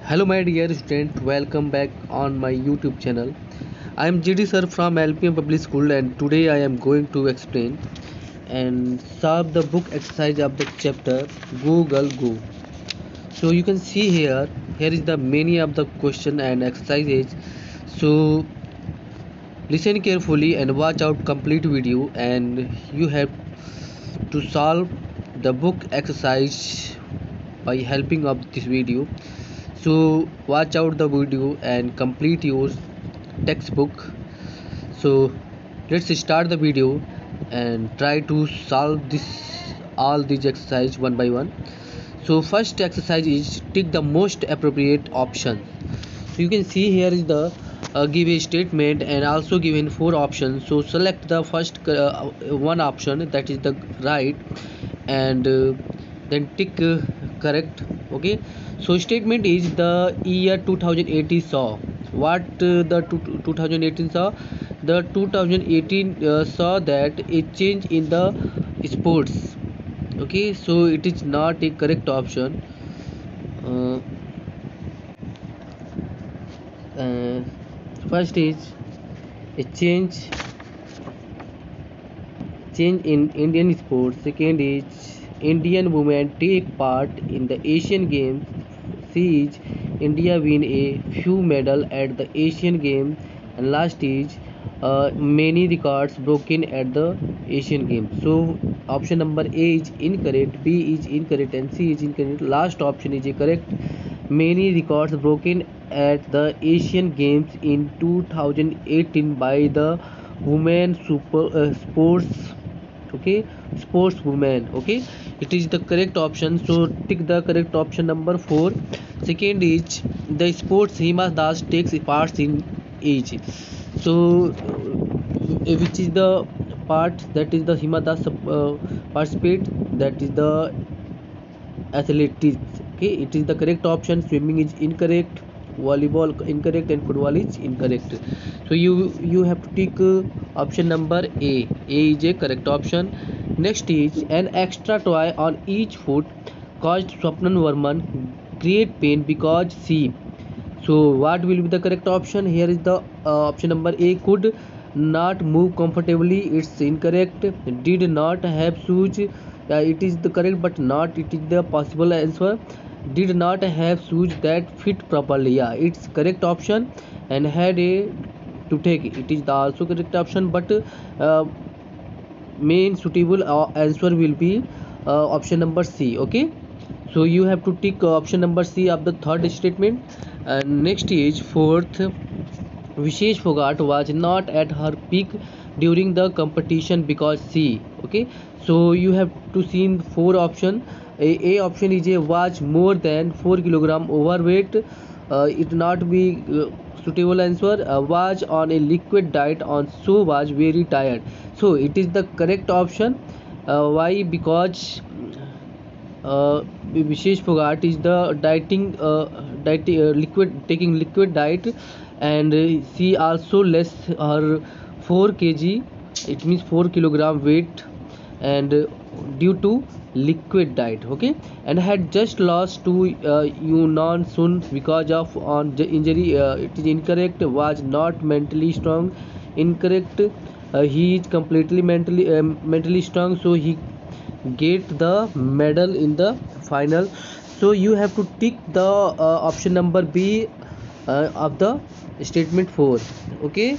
Hello my dear student, welcome back on my YouTube channel. I am GD sir from LPM Public School and today I am going to explain and solve the book exercise of the chapter Google Go. So you can see here is the many of the question and exercises. So listen carefully and watch out complete video and you have to solve the book exercise by helping of this video. So watch out the video and complete your textbook. So let's start the video and try to solve this all these exercise one by one. So first exercise is tick the most appropriate option. So you can see here is the give a statement and also given four options. So select the first one option, that is the right, and then tick correct. Okay, so statement is the year 2018 saw what. The 2018 saw, the 2018 saw that a change in the sports. Okay, so it is not a correct option. uh, uh, First is a change in Indian sports. Second is Indian women take part in the Asian Games. C is India win a few medal at the Asian Games. And last is many records broken at the Asian Games. So option number A is incorrect, B is incorrect, and C is incorrect. Last option is correct. Many records broken at the Asian Games in 2018 by the women sports. Okay, sportswoman. Okay, it is the correct option, so tick the correct option number 4. Second is the sports Hima Das takes parts in each. So which is the part that is the Hima Das participate, that is the athletics. Okay, it is the correct option. Swimming is incorrect, volleyball incorrect, and football is incorrect. So you have to tick option number A is a correct option. Next is an extra toy on each foot caused Swapnan Varman great pain because C. So what will be the correct option? Here is the option number A, could not move comfortably. It's incorrect. Did not have shoes. It is the correct but not, it is the possible answer. Did not have shoes that fit properly. Yeah, it's correct option. And had a toothache. It is the also correct option, but main suitable answer will be option number C. Okay, so you have to tick option number C of the third statement. And next is fourth, Vishesh Fogart was not at her peak during the competition because C. Okay, so you have to see in four option. A option is a was more than 4 kilogram overweight. It not be suitable answer. Was on a liquid diet on, so was very tired. So it is the correct option. Why? Because Vishesh Fogart is the liquid, taking liquid diet, and she also less her 4 kg, it means 4 kilogram weight, and due to liquid diet. Okay, and had just lost to Yunan Sun because of on injury. It is incorrect. Was not mentally strong, incorrect. He is completely mentally strong, so he get the medal in the final. So you have to tick the option number B of the statement 4. Okay,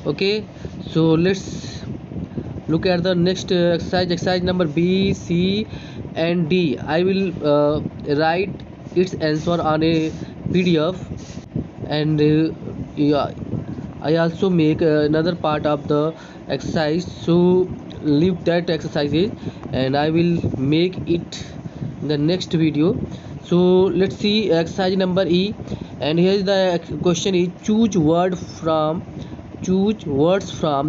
okay, so let's look at the next exercise number B, C, and D. I will write its answer on a PDF, and yeah, I also make another part of the exercise. So leave that exercises and I will make it in the next video. So let's see exercise number E, and here is the question is choose words from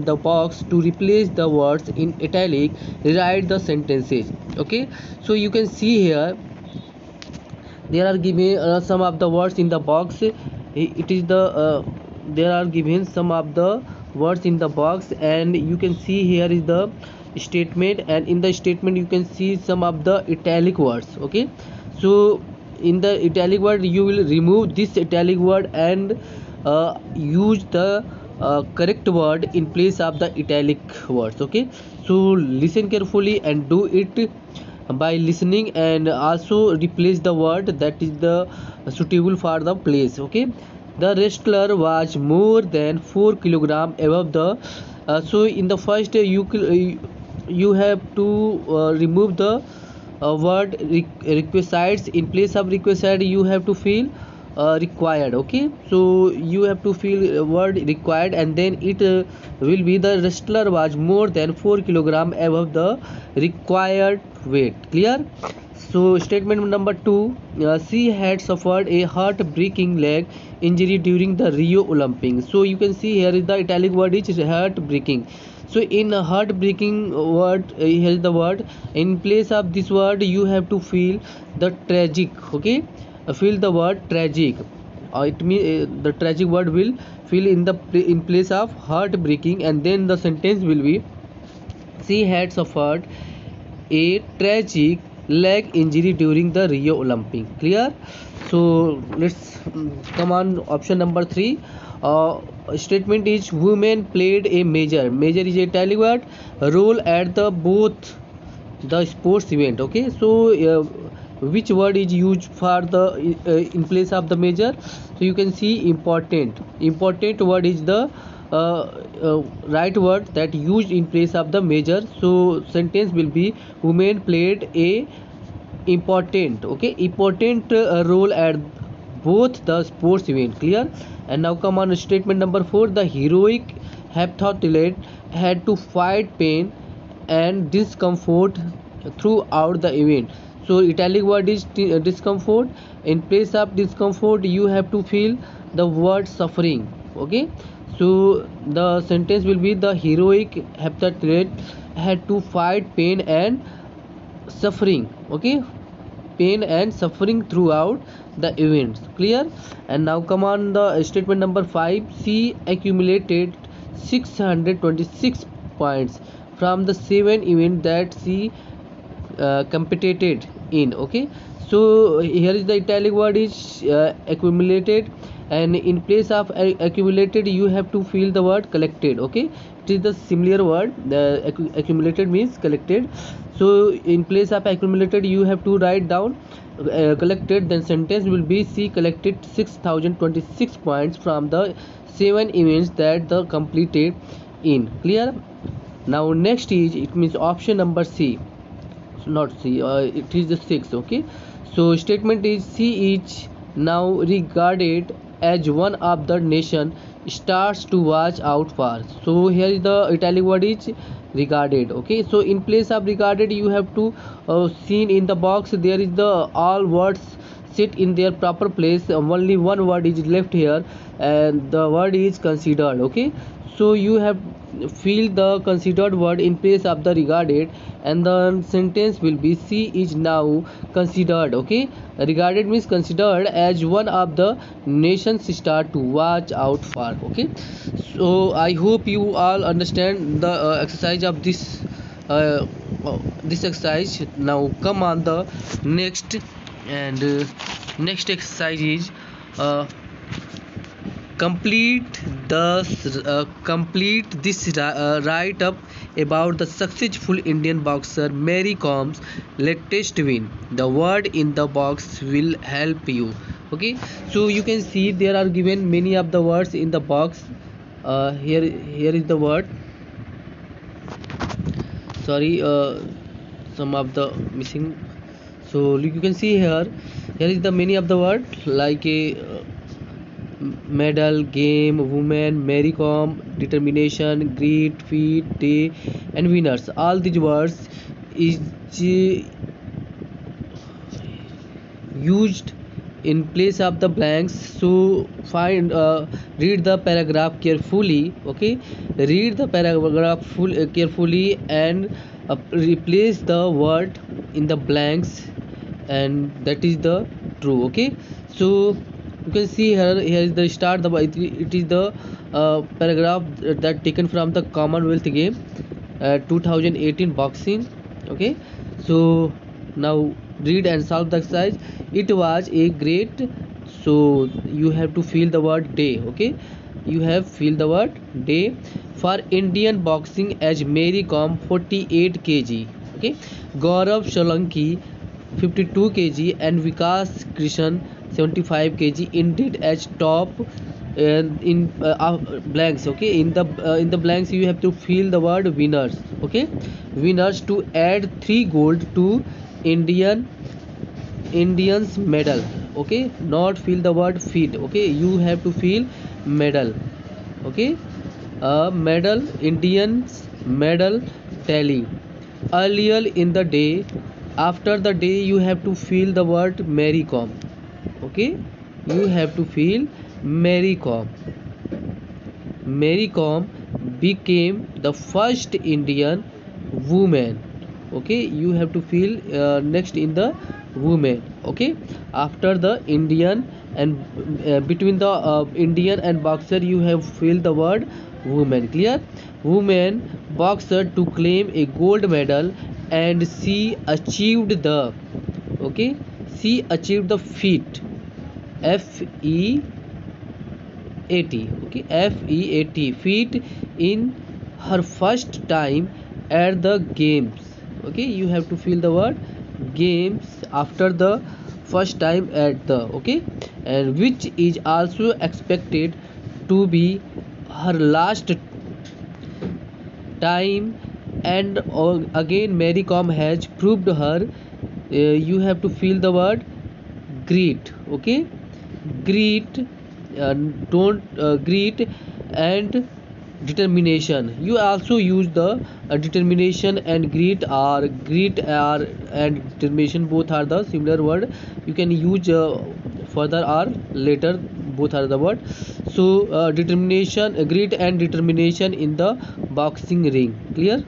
the box to replace the words in italic. Rewrite the sentences. Okay, so you can see here there are given some of the words in the box. It is the there are given some of the words in the box, and you can see here is the statement, and in the statement you can see some of the italic words. Okay, so in the italic word you will remove this italic word and use the correct word in place of the italic words. Okay, so listen carefully and do it by listening, and also replace the word that is the suitable for the place. Okay, the wrestler was more than 4 kilogram above the so in the first you have to remove the word requisites. In place of requisite you have to fill required. Okay, so you have to fill word required, and then it will be the wrestler was more than 4 kilogram above the required weight. Clear? So statement number 2, she had suffered a heart-breaking leg injury during the Rio Olympics. So you can see here is the italic word is heart-breaking. So in a heart-breaking word, here is the word. In place of this word, you have to feel the tragic. Okay, feel the word tragic. It means the tragic word will fill in the in place of heartbreaking, and then the sentence will be she had suffered a tragic leg injury during the Rio Olympic. Clear? So let's come on option number 3. Statement is women played a major is a italic word role at the both the sports event. Okay, so which word is used for the in place of the major? So you can see important word is the right word that used in place of the major. So sentence will be women played a important, okay, important role at both the sports event. Clear? And now come on statement number 4, the heroic heptathlete had to fight pain and discomfort throughout the event. So italic word is discomfort. In place of discomfort you have to feel the word suffering. Okay, so the sentence will be the heroic heptathlete had to fight pain and suffering. Okay, pain and suffering throughout the events. Clear? And now come on the statement number 5, she accumulated 626 points from the 7 event that she competed in. Okay, so here is the italic word is accumulated, and in place of accumulated you have to fill the word collected. Okay, it is the similar word. The accumulated means collected, so in place of accumulated you have to write down collected, then sentence will be she collected 6026 points from the 7 events that the completed in. Clear? Now next is, it means option number C, not C, it is the 6. Okay, so statement is she is now regarded as one of the nation stars to watch out for. So here is the italic word is regarded. Okay, so in place of regarded you have to seen in the box there is the all words sit in their proper place. Only one word is left here, and the word is considered. Okay, so you have feel the considered word in place of the regarded, and the sentence will be she is now considered. Okay, regarded means considered as one of the nation's star to watch out for. Okay, so I hope you all understand the exercise of uh, this exercise. Now come on the next, and next exercise is complete complete this write up about the successful Indian boxer Mary Com's latest win. The word in the box will help you. Okay, so you can see there are given many of the words in the box. Here is the word. Sorry, some of the missing. So you can see here is the many of the word like a medal, game, woman, Mary Kom, determination, great, feat, day, and winners. All these words is used in place of the blanks. So find read the paragraph carefully. Okay, read the paragraph carefully, and replace the word in the blanks, and that is the true. Okay, so you can see here is the start the it is the paragraph that taken from the Commonwealth game 2018 boxing. Okay, so now read and solve the exercise. It was a great. So you have to fill the word day. Okay, you have fill the word day for Indian boxing as Mary Kom 48 kg. Okay, Gaurav Solanki 52 kg and Vikas Krishan 75 kg indeed as top in blanks. Okay, in the blanks you have to fill the word winners. Okay, winners to add 3 gold to Indian Indians medal. Okay, not fill the word feed. Okay, you have to fill medal. Okay, medal, Indians medal tally. Earlier in the day, after the day, you have to fill the word Mary Kom. Okay, you have to fill Mary Kom. Mary Kom became the first Indian woman. Okay, you have to fill next in the woman. Okay, after the Indian and between the Indian and boxer, you have filled the word woman. Clear? Woman boxer to claim a gold medal, and she achieved the, okay, she achieved the feat, FEAT. Okay, FEAT, feat in her first time at the games. Okay, you have to fill the word games after the first time at the, okay, and which is also expected to be her last time. And again Mary Kom has proved her. You have to fill the word greet. Okay, greet, don't greet and determination. You also use the determination and greet are and determination, both are the similar word. You can use further or later, both are the word. So determination, greet and determination in the boxing ring. Clear?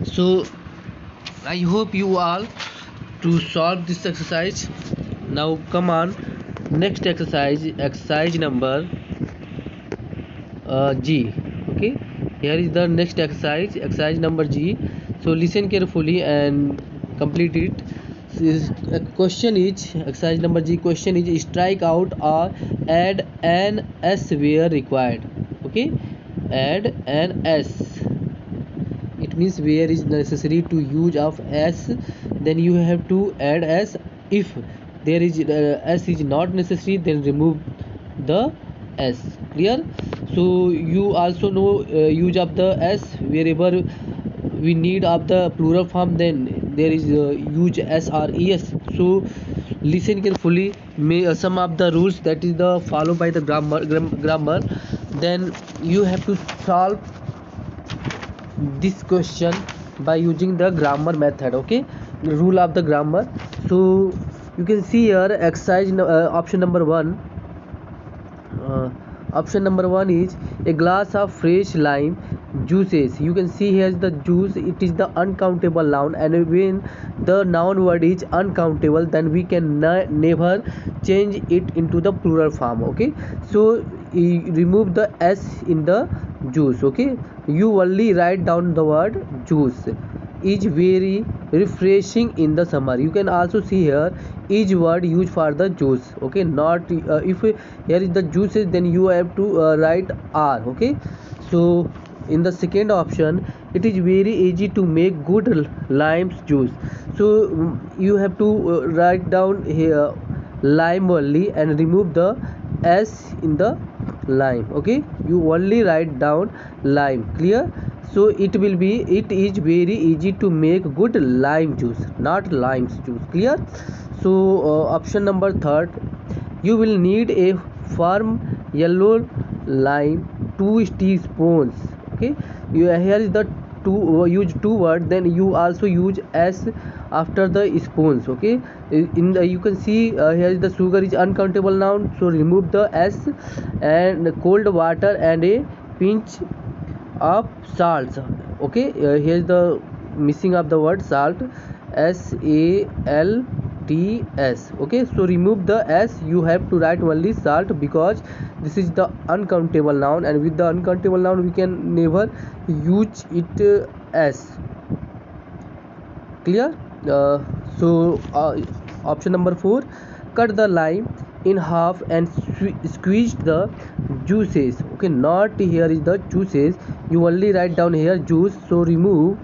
So I hope you all to solve this exercise. Now come on, next exercise, exercise number G. Okay, here is the next exercise, exercise number G. So listen carefully and complete it. Question is, exercise number G question is, strike out or add an S where required. Okay, add an S, it means where is necessary to use of S, then you have to add S. If there is S is not necessary, then remove the S. Clear? So you also know use of the S wherever we need of the plural form, then there is use S or ES. So listen carefully. Some of the rules that is the followed by the grammar. Then you have to solve this question by using the grammar method. Okay, rule of the grammar. So you can see here exercise option number 1. Option number 1 is a glass of fresh lime juices. You can see here the juice, it is the uncountable noun, and when the noun word is uncountable, then we can never change it into the plural form. Okay, so remove the S in the juice. Okay, you only write down the word juice. Is very refreshing in the summer. You can also see here each word used for the juice. Okay, not if here is the juices, then you have to write R. Okay, so in the second option, it is very easy to make good lime juice. So you have to write down here lime only and remove the S in the lime. Okay, you only write down lime. Clear? So it is very easy to make good lime juice, not lime juice. Clear? So option number 3, you will need a firm yellow lime 2 teaspoons. Okay, here is the use 2 word, then you also use S after the spoons. Okay, in the, you can see here is the sugar is uncountable noun, so remove the S, and cold water and a pinch of salt. Okay, here is the missing of the word salt, SALTS. Okay, so remove the S, you have to write only salt, because this is the uncountable noun, and with the uncountable noun we can never use it as. Clear? So option number 4, cut the lime in half and squeeze the juices. Okay, not here is the juices. You only write down here juice. So remove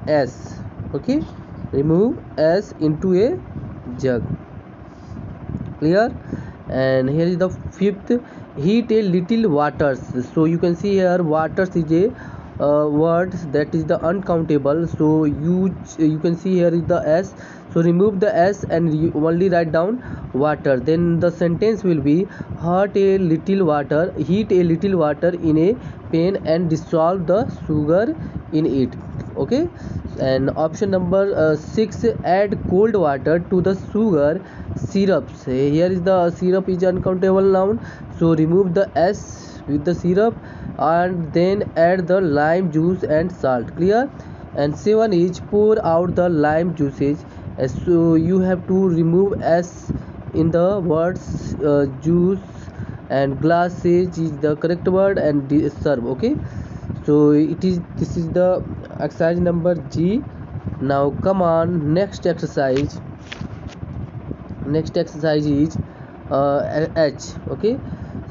s. Okay, remove s into a jug. Clear? And here is the fifth, heat a little waters. So you can see here waters is a word that is the uncountable. So you can see here is the s. So remove the s and you only write down water. Then the sentence will be heat a little water in a pan and dissolve the sugar in it. Okay. And option number 6, add cold water to the sugar syrups. Here is the syrup is uncountable noun, so remove the s with the syrup and then add the lime juice and salt. Clear? And 7 is pour out the lime juices. So you have to remove s in the words juice, and glasses is the correct word, and serve. Okay, so this is the exercise number G. Now come on, next exercise is H. Okay,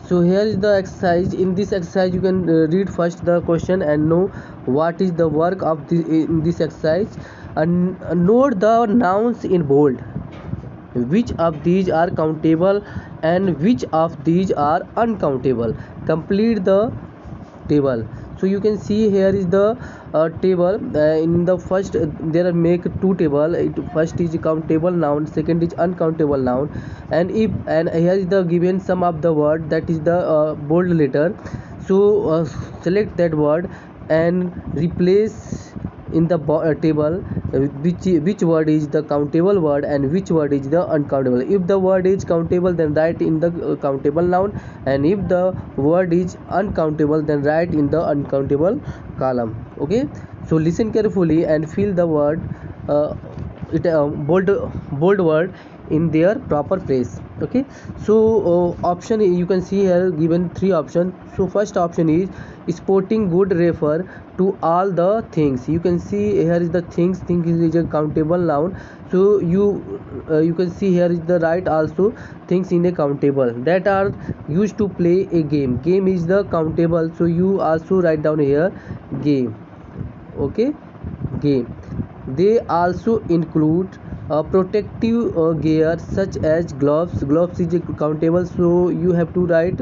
so here is the exercise. In this exercise you can read first the question and know what is the work of in this exercise, and note the nouns in bold. Which of these are countable and which of these are uncountable? Complete the table. So you can see here is the table. In the first there are make two table. First is countable noun, second is uncountable noun, and here is the given sum of the word, that is the bold letter. So select that word and replace in the table which word is the countable word and which word is the uncountable. If the word is countable, then write in the countable noun, and if the word is uncountable, then write in the uncountable column. Okay, so listen carefully and fill the word it bold word in their proper place. Okay, so option you can see here given three options. So first option is sporting good refer to all the things. You can see here is the things is a countable noun. So you can see here is the right also, things in a countable that are used to play a game is the countable. So you also write down here game. Okay, game. They also include protective gear such as gloves is a countable, so you have to write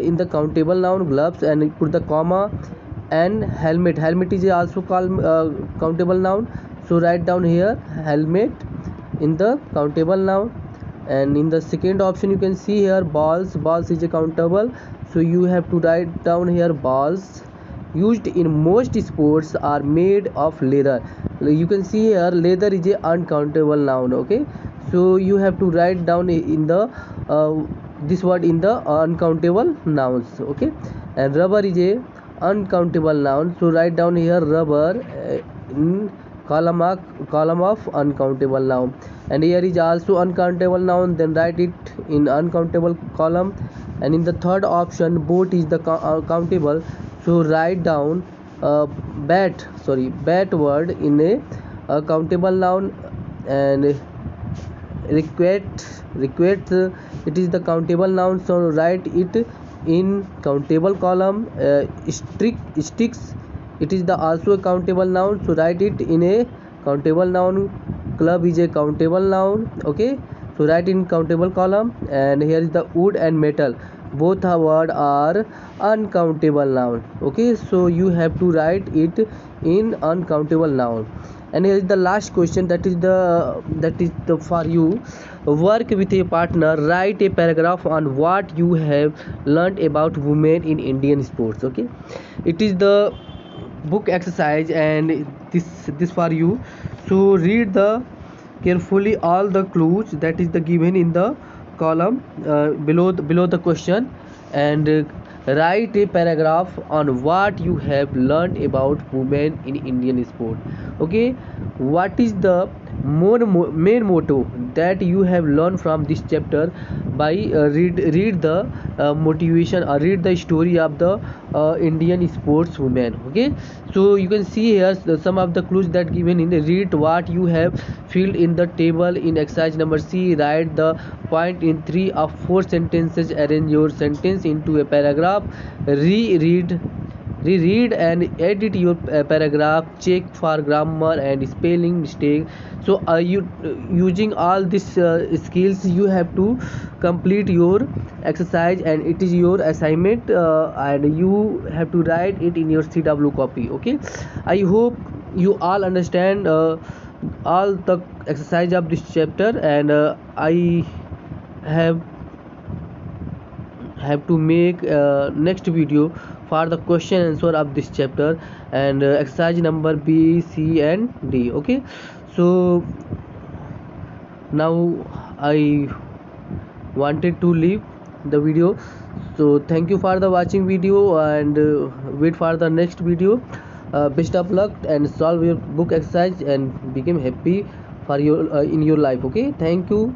in the countable noun gloves and put the comma. And helmet is also called countable noun, so write down here helmet in the countable noun. And in the second option you can see here balls is a countable, so you have to write down here balls used in most sports are made of leather. You can see here leather is a uncountable noun. Okay, so you have to write down in the this word in the uncountable nouns. Okay, and rubber is a uncountable noun, so write down here rubber in column of uncountable noun. And here is also uncountable noun, then write it in uncountable column. And in the third option boat is the countable, so write down bat word in a countable noun. And request it is the countable noun, so write it in countable column. Sticks it is the also a countable noun, so write it in a countable noun. Club is a countable noun. Okay, so write in countable column. And here is the wood and metal, both a word are uncountable noun. Okay, so you have to write it in uncountable noun. And here is the last question, that is the for you, work with a partner, write a paragraph on what you have learned about women in Indian sports. Okay, it is the book exercise and this for you. So read the carefully all the clues that is the given in the column below the question, and write a paragraph on what you have learned about women in Indian sport. Okay, what is the main motto that you have learned from this chapter? by read the motivation or read the story of the Indian sportswoman. Okay, so you can see here some of the clues that given in the read what you have filled in the table in exercise number C. Write the point in 3 or 4 sentences. Arrange your sentence into a paragraph. Reread and edit your paragraph. Check for grammar and spelling mistake. So you using all these skills, you have to complete your exercise, and it is your assignment, and you have to write it in your CW copy. Okay, I hope you all understand all the exercise of this chapter, and I have to make next video for the question answer of this chapter, and exercise number B, C and D. Okay, so now I wanted to leave the video. So thank you for the watching video, and wait for the next video. Best of luck and solve your book exercise and become happy for your in your life. Okay, thank you.